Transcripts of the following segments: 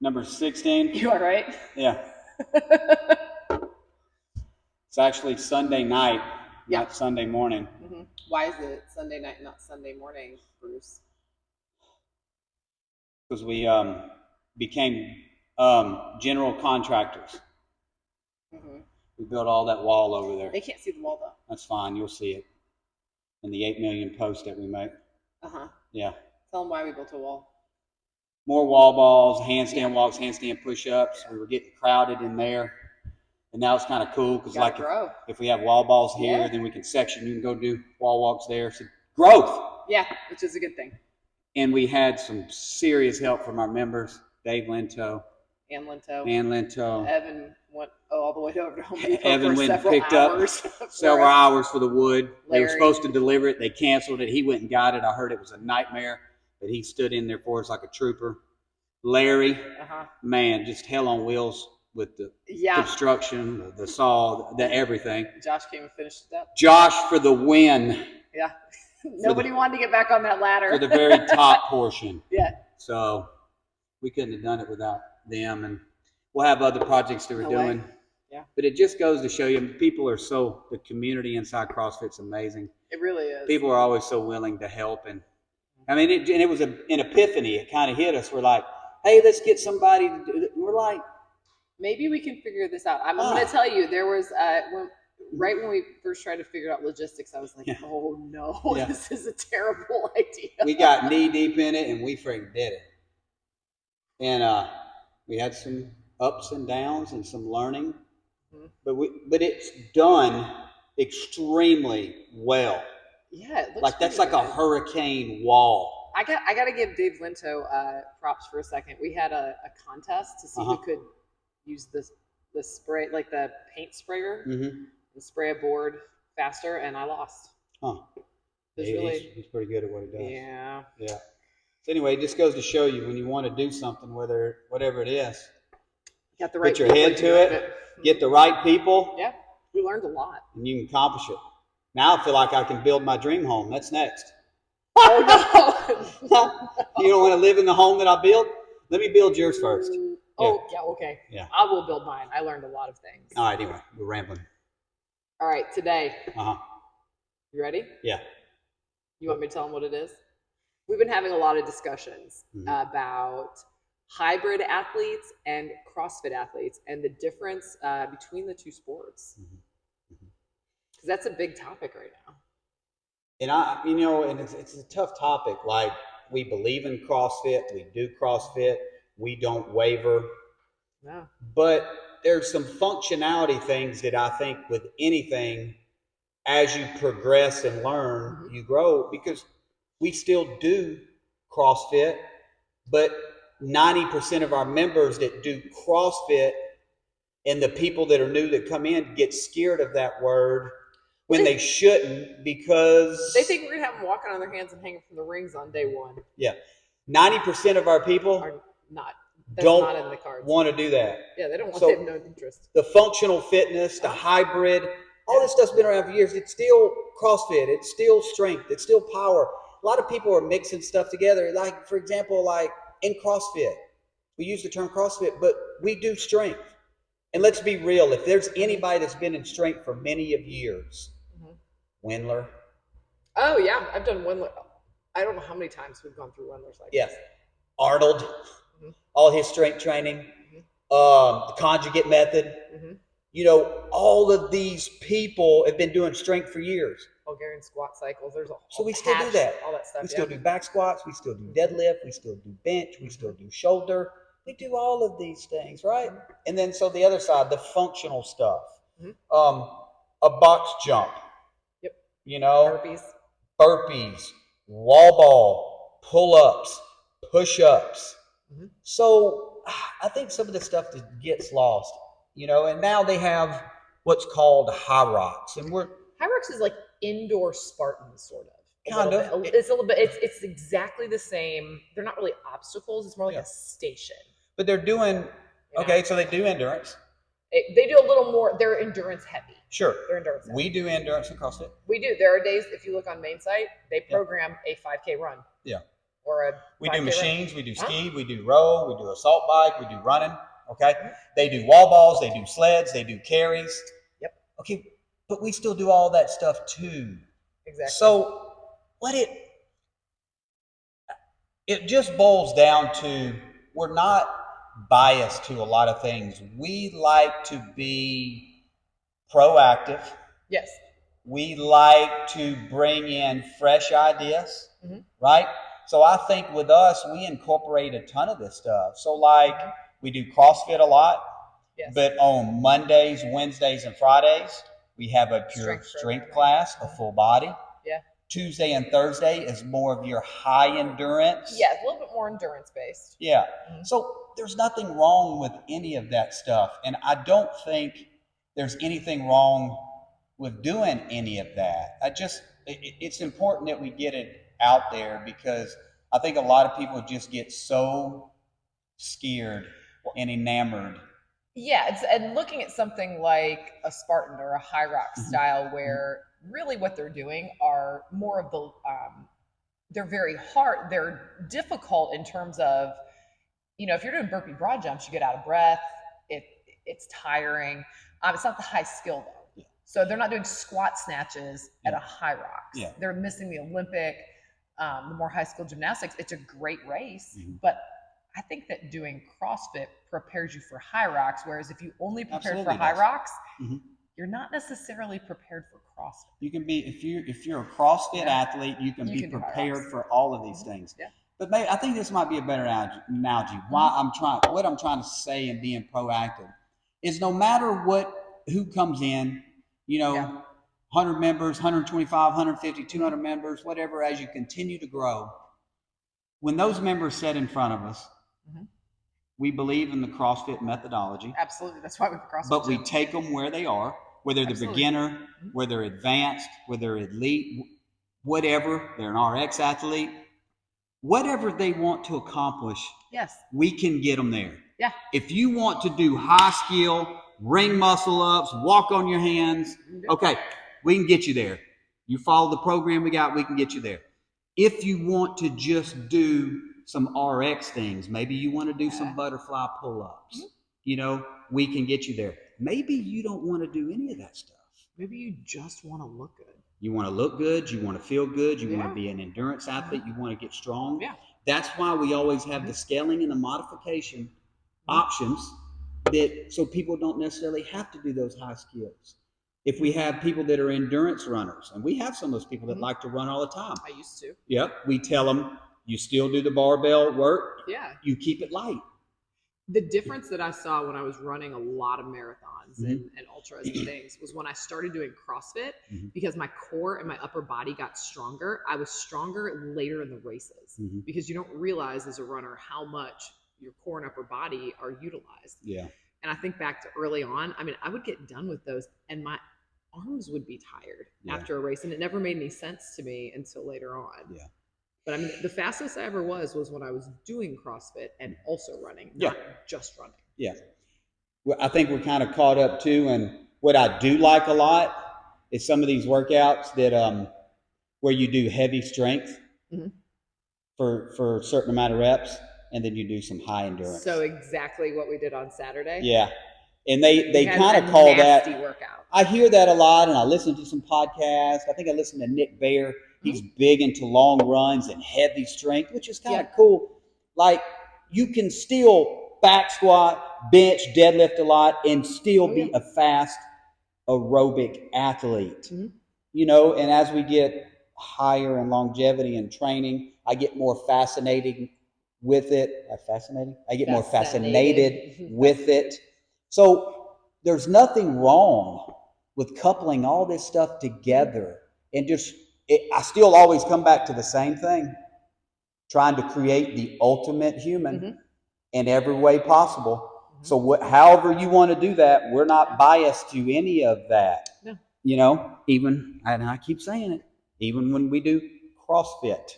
Number 16? You all right? Yeah. It's actually Sunday night, not Sunday morning. Mm-hmm. Why is it Sunday night, not Sunday morning, Bruce? Because we became general contractors. Mm-hmm. We built all that wall over there. They can't see the wall, though. That's fine. You'll see it in the 8 million posts that we make. Uh-huh. Yeah. Tell them why we built a wall. More wall balls, handstand walks, handstand push-ups. We were getting crowded in there. And now it's kind of cool because like if we have wall balls here, then we can section. You can go do wall walks there. So growth. Yeah, which is a good thing. And we had some serious help from our members, Dave Linto. And Linto. Evan went all the way over to Home Depot Evan for went and several picked hours. up several hours for the wood. Larry. They were supposed to deliver it. They canceled it. He went and got it. I heard it was a nightmare, but he stood in there for us like a trooper. Larry, man, just hell on wheels with the construction, the saw, the everything. Josh came and finished it up. Josh for the win. Yeah. Nobody wanted to get back on that ladder. For the very top portion. Yeah. So we couldn't have done it without them. And we'll have other projects that we're doing. Yeah. But it just goes to show you, people are the community inside CrossFit's amazing. It really is. People are always so willing to help. And I mean, it was an epiphany. It kind of hit us. We're like, hey, let's get somebody to do it. And we're like, maybe we can figure this out. I'm going to tell you, there was, right when we first tried to figure out logistics, I was like, oh no, this is a terrible idea. We got knee deep in it and we freaking did it. And we had some ups and downs and some learning, but it's done extremely well. Yeah, it looks like that's like a hurricane wall. I got to give Dave Linto props for a second. We had a contest to see who could use the spray, like the paint sprayer, and spray a board faster, and I lost. He's pretty good at what he does. Yeah. Yeah. So anyway, it just goes to show you when you want to do something, whatever it is, you got the right put your head to it, get the right people. Yeah, we learned a lot. And you can accomplish it. Now I feel like I can build my dream home. That's next. Oh, no. You don't want to live in the home that I built? Let me build yours first. Oh, yeah, okay. Yeah. I will build mine. I learned a lot of things. All right, anyway, we're rambling. All right, today. You ready? Yeah. You want me to tell them what it is? We've been having a lot of discussions about hybrid athletes and CrossFit athletes and the difference between the two sports. Because that's a big topic right now. And it's a tough topic. Like, we believe in CrossFit, we do CrossFit, we don't waver. No. But there's some functionality things that I think with anything, as you progress and learn, you grow, because we still do CrossFit, but 90% of our members that do CrossFit and the people that are new that come in get scared of that word when they shouldn't, because they think we're going to have them walking on their hands and hanging from the rings on day one. Yeah. 90% of our people are not. Don't not in the cards. Want to do that. Yeah, they don't want to have no interest. The functional fitness, the hybrid, all this stuff's been around for years. It's still CrossFit. It's still strength. It's still power. A lot of people are mixing stuff together. Like, for example, like in CrossFit, we use the term CrossFit, but we do strength. And let's be real. If there's anybody that's been in strength for many of years, Wendler. Oh, yeah. I've done Wendler. I don't know how many times we've gone through Wendler's like this. Arnold. All his strength training, the conjugate method. All of these people have been doing strength for years. Bulgarian squat cycles. There's so we still do that. All that stuff. We still do back squats. We still do deadlift. We still do bench. We still do shoulder. We do all of these things, right? And then so the other side, the functional stuff. A box jump. Yep. Burpees, wall ball, pull-ups, push-ups. So I think some of the stuff that gets lost, and now they have what's called high rocks, and high rocks is like indoor Spartans, sort of. Kind of. It's a little bit. It's exactly the same. They're not really obstacles. It's more like a station. But they're doing okay. So they do endurance. They do a little more. They're endurance heavy. Sure. They're endurance heavy. We do endurance in CrossFit. We do. There are days, if you look on main site, they program a 5K run. Yeah. or a we do 5K machines, run. we do ski, we do row, we do assault bike, we do running. Okay, they do wall balls, they do sleds, they do carries. Yep. Okay, but we still do all that stuff too. Exactly. So what it just boils down to, we're not biased to a lot of things. We like to be proactive. Yes. We like to bring in fresh ideas, right? So I think with us, we incorporate a ton of this stuff. So like we do CrossFit a lot, but on Mondays, Wednesdays, and Fridays, we have a pure strength class, a full body. Yeah. Tuesday and Thursday is more of your high endurance. Yeah, a little bit more endurance based. Yeah. So there's nothing wrong with any of that stuff. And I don't think there's anything wrong with doing any of that. It's important that we get it out there, because I think a lot of people just get so scared and enamored. Yeah, and looking at something like a Spartan or a High Rock style, where really what they're doing are more of the, they're very hard, they're difficult in terms of, if you're doing burpee broad jumps, you get out of breath, it's tiring. It's not the high skill though. Yeah. So they're not doing squat snatches at a High Rocks. Yeah. They're missing the Olympic, the more high skill gymnastics. It's a great race, but I think that doing CrossFit prepares you for High Rocks, whereas if you only prepared for High Rocks, you're not necessarily prepared for CrossFit. You can be, if you're a CrossFit athlete, you can be prepared for all of these things. Yeah. But I think this might be a better analogy. What I'm trying to say in being proactive is, no matter who comes in, 100 members, 125, 150, 200 members, whatever, as you continue to grow, when those members sit in front of us, we believe in the CrossFit methodology. Absolutely. That's why we CrossFit. But we take them where they are, whether they're beginner, whether they're advanced, whether they're elite, whatever, they're an RX athlete, whatever they want to accomplish, we can get them there. Yeah. If you want to do high skill, ring muscle ups, walk on your hands, okay, we can get you there. You follow the program we got, we can get you there. If you want to just do some RX things, maybe you want to do some butterfly pull-ups, we can get you there. Maybe you don't want to do any of that stuff. Maybe you just want to look good. You want to look good, you want to feel good, you want to be an endurance athlete, you want to get strong. Yeah. That's why we always have the scaling and the modification options, so people don't necessarily have to do those high skills. If we have people that are endurance runners, and we have some of those people that like to run all the time. I used to. Yep. We tell them, you still do the barbell work. Yeah. You keep it light. The difference that I saw when I was running a lot of marathons and ultras and things was when I started doing CrossFit, because my core and my upper body got stronger. I was stronger later in the races, because you don't realize as a runner how much your core and upper body are utilized. Yeah. And I think back to early on, I would get done with those and my arms would be tired after a race, and it never made any sense to me until later on. Yeah. But the fastest I ever was when I was doing CrossFit and also running, not just running. Yeah. Well, I think we're kind of caught up too. And what I do like a lot is some of these workouts that where you do heavy strength for a certain amount of reps, and then you do some high endurance. So exactly what we did on Saturday. Yeah. And they kind of call that workout. I hear that a lot, and I listen to some podcasts. I think I listened to Nick Baer. He's big into long runs and heavy strength, which is kind of cool. Like, you can still back squat, bench, deadlift a lot, and still be a fast aerobic athlete. And as we get higher in longevity and training, I get more fascinated with it. I get more fascinated with it. So there's nothing wrong with coupling all this stuff together, and I still always come back to the same thing, trying to create the ultimate human in every way possible. So however you want to do that, we're not biased to any of that. No. Even, and I keep saying it, even when we do CrossFit,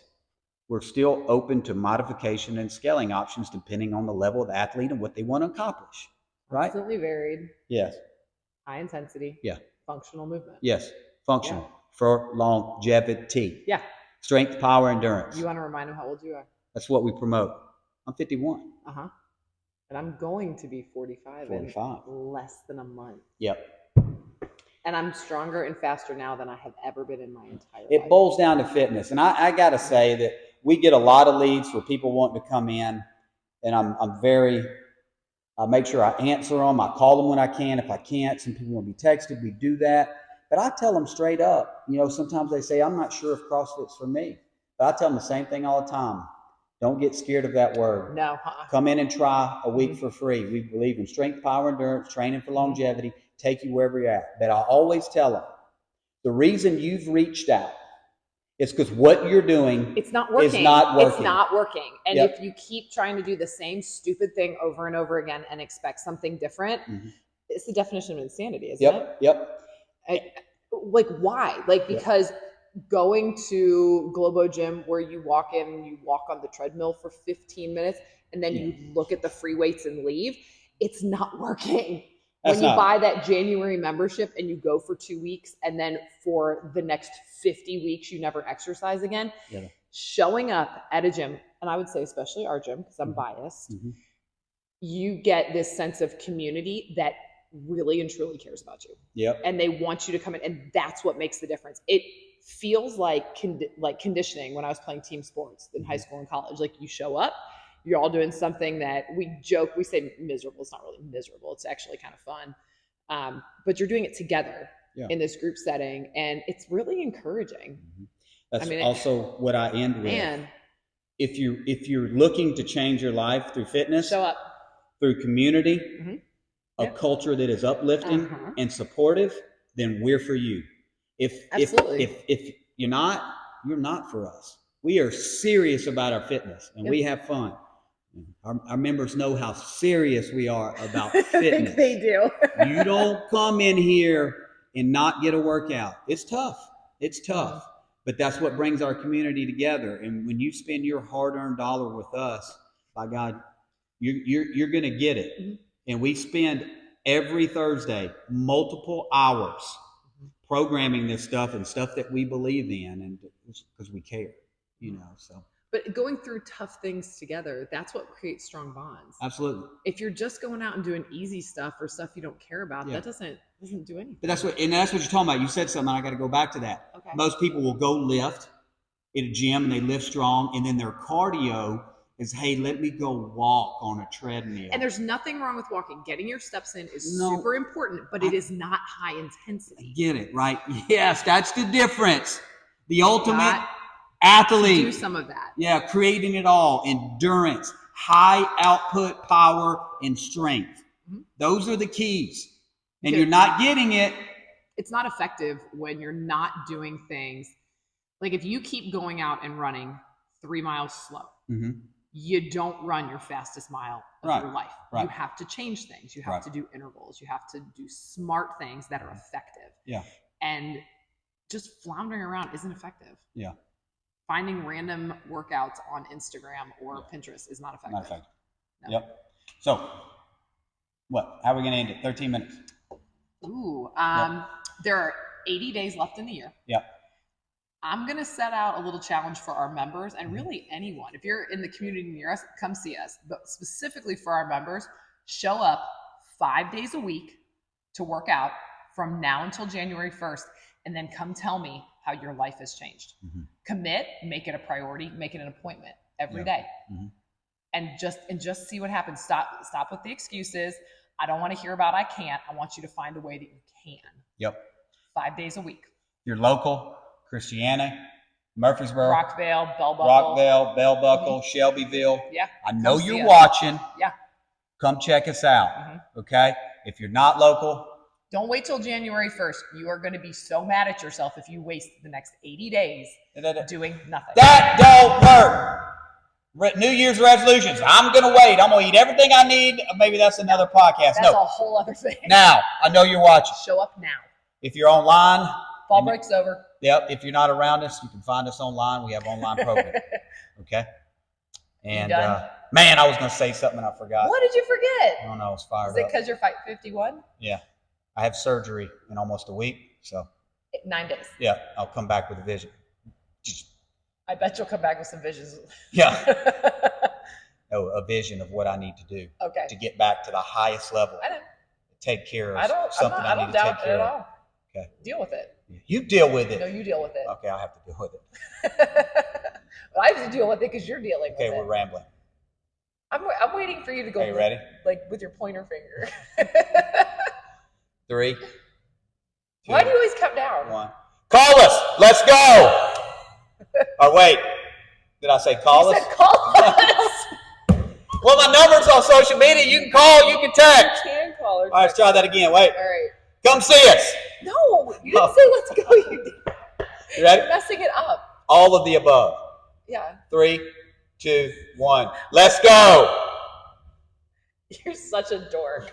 we're still open to modification and scaling options depending on the level of the athlete and what they want to accomplish. Right? Absolutely varied. Yes. High intensity. Yeah. Functional movement. Yes. Functional for longevity. Yeah. Strength, power, endurance. You want to remind them how old you are? That's what we promote. I'm 51. Uh-huh. And I'm going to be 45 in less than a month. Yep. And I'm stronger and faster now than I have ever been in my entire life. It boils down to fitness. And I got to say that we get a lot of leads for people wanting to come in. And I make sure I answer them. I call them when I can. If I can't, some people want to be texted. We do that. But I tell them straight up. Sometimes they say, I'm not sure if CrossFit's for me. But I tell them the same thing all the time. Don't get scared of that word. No. Come in and try a week for free. We believe in strength, power, endurance, training for longevity, take you wherever you're at. But I always tell them, the reason you've reached out is because what you're doing is not working. It's not working. And if you keep trying to do the same stupid thing over and over again and expect something different, it's the definition of insanity, isn't it? Yep. Like, why? Because going to Globo Gym where you walk in and you walk on the treadmill for 15 minutes and then you look at the free weights and leave, it's not working. When you buy that January membership and you go for 2 weeks and then for the next 50 weeks you never exercise again, showing up at a gym, and I would say especially our gym because I'm biased, you get this sense of community that really and truly cares about you. Yep. And they want you to come in, and that's what makes the difference. It feels like conditioning when I was playing team sports in high school and college. Like, you show up, you're all doing something that we say miserable. It's not really miserable. It's actually kind of fun. But you're doing it together in this group setting, and it's really encouraging. That's also what I end with. If you're looking to change your life through fitness, show up. Through community, a culture that is uplifting and supportive, then we're for you. If you're not, you're not for us. We are serious about our fitness, and we have fun. Our members know how serious we are about fitness. I think they do. You don't come in here and not get a workout. It's tough. But that's what brings our community together. And when you spend your hard-earned dollar with us, by God, you're going to get it. And we spend every Thursday multiple hours programming this stuff and stuff that we believe in, and because we care, so. But going through tough things together, that's what creates strong bonds. Absolutely. If you're just going out and doing easy stuff or stuff you don't care about, that doesn't do anything. But that's what you're talking about. You said something, I got to go back to that. Okay. Most people will go lift in a gym and they lift strong, and then their cardio is, hey, let me go walk on a treadmill. And there's nothing wrong with walking. Getting your steps in is super important, but it is not high intensity. I get it, right? Yes, that's the difference. The ultimate athlete. Do some of that. Yeah, creating it all. Endurance, high output power, and strength. Those are the keys. And you're not getting it. It's not effective when you're not doing things. Like, if you keep going out and running 3 miles slow, you don't run your fastest mile of your life. You have to change things. You have to do intervals. You have to do smart things that are effective. Yeah. And just floundering around isn't effective. Yeah. Finding random workouts on Instagram or Pinterest is not effective. Not effective. No. Yep. So, how are we going to end it? 13 minutes. Ooh. There are 80 days left in the year. Yep. I'm going to set out a little challenge for our members, and really anyone. If you're in the community near us, come see us. But specifically for our members, show up 5 days a week to work out from now until January 1st, and then come tell me how your life has changed. Commit, make it a priority, make it an appointment every day. And just see what happens. Stop with the excuses. I don't want to hear about I can't. I want you to find a way that you can. Yep. 5 days a week. You're local, Christiana, Murfreesboro, Rockvale, Bell Buckle, Shelbyville. Yeah. I know you're watching. Yeah. Come check us out. Okay. If you're not local, don't wait till January 1st. You are going to be so mad at yourself if you waste the next 80 days doing nothing. That don't work. New Year's resolutions. I'm going to wait. I'm going to eat everything I need. Maybe that's another podcast. That's a whole other thing. Now, I know you're watching. Show up now. If you're online. Fall break's over. Yep. If you're not around us, you can find us online. We have online programming. Okay. And man, I was going to say something and I forgot. What did you forget? I don't know. I was fired up. Is it because you're 51? Yeah. I have surgery in almost a week. So 9 days. Yeah. I'll come back with a vision. I bet you'll come back with some visions. Yeah. Oh, a vision of what I need to do Okay. to get back to the highest level. I know. Take care of I don't I need to take care of. Okay. Deal with it. You deal with it. No, you deal with it. Okay, I'll have to deal with it. Well, I have to deal with it because you're dealing with it. Okay, we're rambling. I'm waiting for you to go. Are you ready? Like with your pointer finger. 3, 2, Why do you always come down? 1. Call us. Let's go. Or wait, did I say call You us? said call us. Well, my number's on social media. You can call. You can text. You can call her. All right, let's try that again. Wait. All right. Come see us. No, you didn't say let's go. You ready? You're messing it up. All of the above. Yeah. 3, 2, 1. Let's go. You're such a dork.